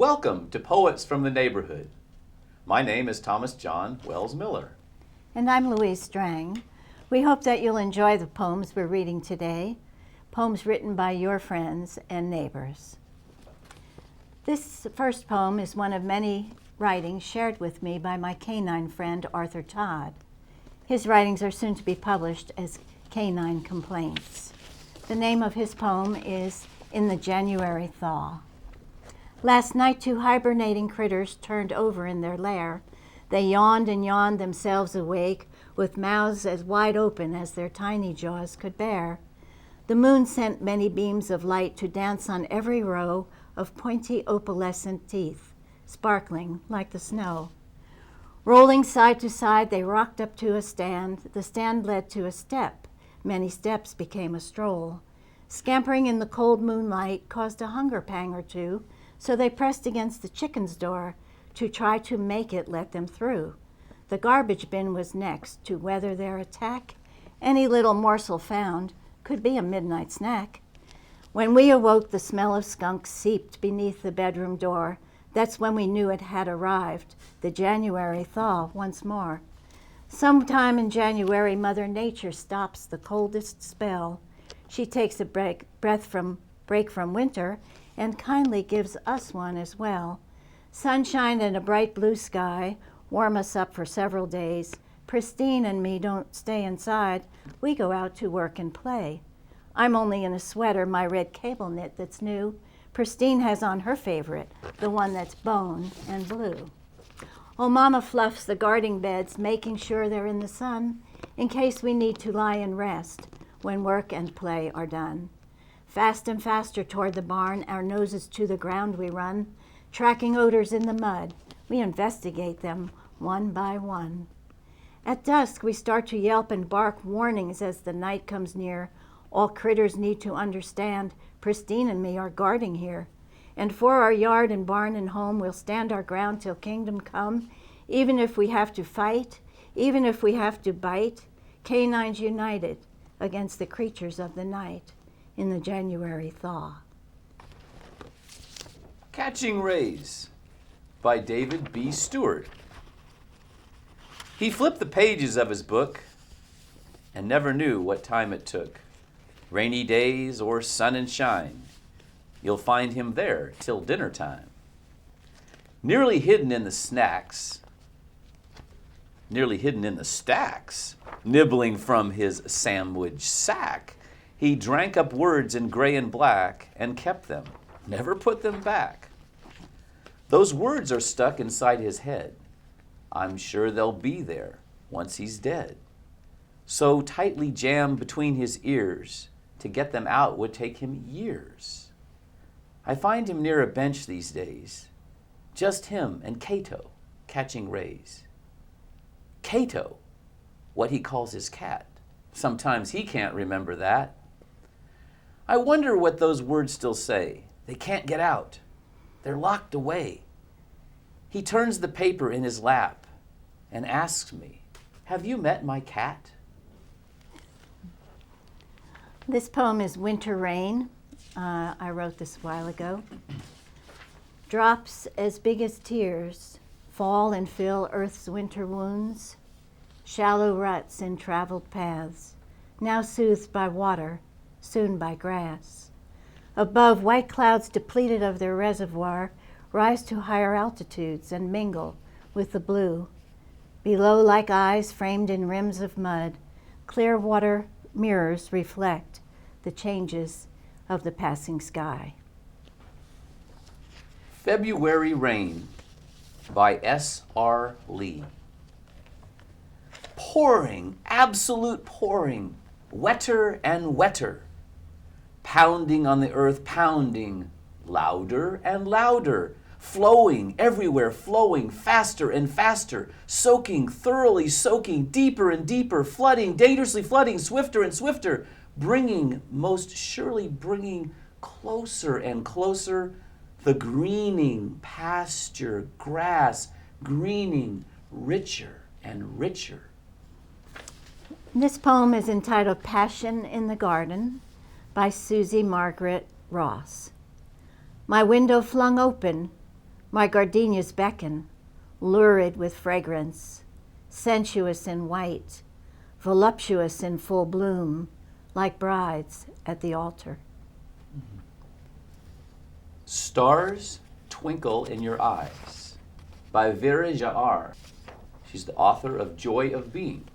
Welcome to Poets from the Neighborhood. My name is Thomasjohn Wells Miller. And I'm Louise Strang. We hope that you'll enjoy the poems we're reading today, poems written by your friends and neighbors. This first poem is one of many writings shared with me by my canine friend Arthur Todd. His writings are soon to be published as Canine Complaints. The name of his poem is In the January Thaw. Last night, two hibernating critters turned over in their lair. They yawned and yawned themselves awake, with mouths as wide open as their tiny jaws could bear. The moon sent many beams of light to dance on every row of pointy opalescent teeth, sparkling like the snow. Rolling side to side, they rocked up to a stand. The stand led to a step. Many steps became a stroll. Scampering in the cold moonlight caused a hunger pang or two, so they pressed against the chicken's door to try to make it let them through. The garbage bin was next to weather their attack. Any little morsel found could be a midnight snack. When we awoke, the smell of skunk seeped beneath the bedroom door. That's when we knew it had arrived, the January thaw once more. Sometime in January, Mother Nature stops the coldest spell. She takes a break from winter and kindly gives us one as well. Sunshine and a bright blue sky warm us up for several days. Pristine and me don't stay inside. We go out to work and play. I'm only in a sweater, my red cable knit that's new. Pristine has on her favorite, the one that's bone and blue. Oh, Mama fluffs the guarding beds, making sure they're in the sun, in case we need to lie and rest when work and play are done. Fast and faster toward the barn, our noses to the ground we run, tracking odors in the mud. We investigate them one by one. At dusk, we start to yelp and bark warnings as the night comes near. All critters need to understand Pristine and me are guarding here. And for our yard and barn and home, we'll stand our ground till kingdom come, even if we have to fight, even if we have to bite. Canines united against the creatures of the night in the January thaw. Catching Rays by David B. Stewart. He flipped the pages of his book and never knew what time it took. Rainy days or sun and shine, you'll find him there till dinner time. Nearly hidden in the stacks, nibbling from his sandwich sack, he drank up words in gray and black and kept them, never put them back. Those words are stuck inside his head. I'm sure they'll be there once he's dead. So tightly jammed between his ears, to get them out would take him years. I find him near a bench these days, just him and Cato catching rays. Cato, what he calls his cat. Sometimes he can't remember that. I wonder what those words still say. They can't get out. They're locked away. He turns the paper in his lap and asks me, "Have you met my cat?" This poem is Winter Rain. I wrote this a while ago. Drops as big as tears fall and fill earth's winter wounds. Shallow ruts in traveled paths, now soothed by water, soon by grass. Above, white clouds depleted of their reservoir rise to higher altitudes and mingle with the blue. Below, like eyes framed in rims of mud, clear water mirrors reflect the changes of the passing sky. February Rain by S.R. Lee. Pouring, absolute pouring, wetter and wetter. Pounding on the earth, pounding, louder and louder. Flowing, everywhere flowing, faster and faster. Soaking, thoroughly soaking, deeper and deeper. Flooding, dangerously flooding, swifter and swifter. Bringing, most surely bringing closer and closer the greening pasture, grass, greening richer and richer. This poem is entitled Passion in the Garden by Susie Margaret Ross. My window flung open, My gardenias beckon, lurid with fragrance, sensuous in white, voluptuous in full bloom, like brides at the altar. Stars Twinkle in Your Eyes by VeeraJaR. She's the author of Joy of Being.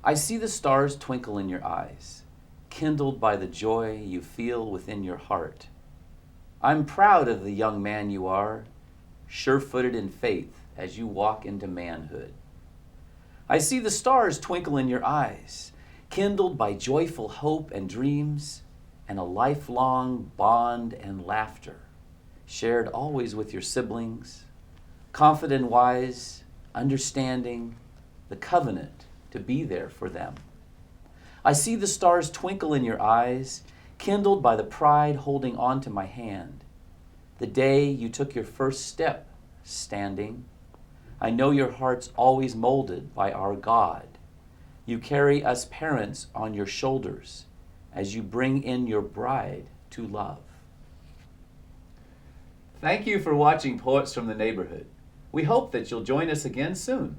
I see the stars twinkle in your eyes, kindled by the joy you feel within your heart. I'm proud of the young man you are, sure-footed in faith as you walk into manhood. I see the stars twinkle in your eyes, kindled by joyful hope and dreams, and a lifelong bond and laughter, shared always with your siblings, confident, wise, understanding, the covenant to be there for them. I see the stars twinkle in your eyes, kindled by the pride holding on to my hand. The day you took your first step, standing, I know your heart's always molded by our God. You carry us parents on your shoulders as you bring in your bride to love. Thank you for watching Poets from the Neighborhood. We hope that you'll join us again soon.